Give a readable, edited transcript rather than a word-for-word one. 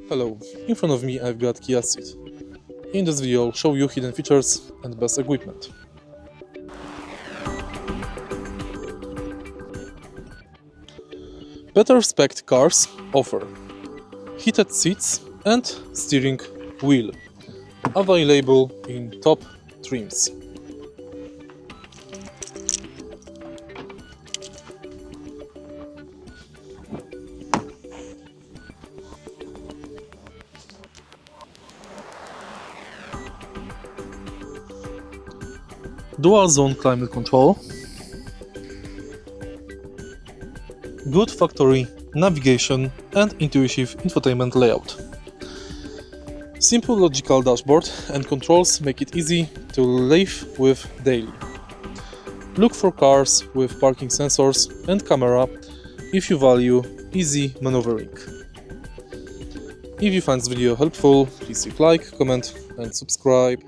Hello, in front of me I've got Kia Ceed. In this video I'll show you hidden features and best equipment. Better spec cars offer heated seats and steering wheel, available in top trims. Dual zone climate control, good factory navigation and intuitive infotainment layout. Simple logical dashboard and controls make it easy to live with daily. Look for cars with parking sensors and camera if you value easy maneuvering. If you find this video helpful, please leave like, comment and subscribe.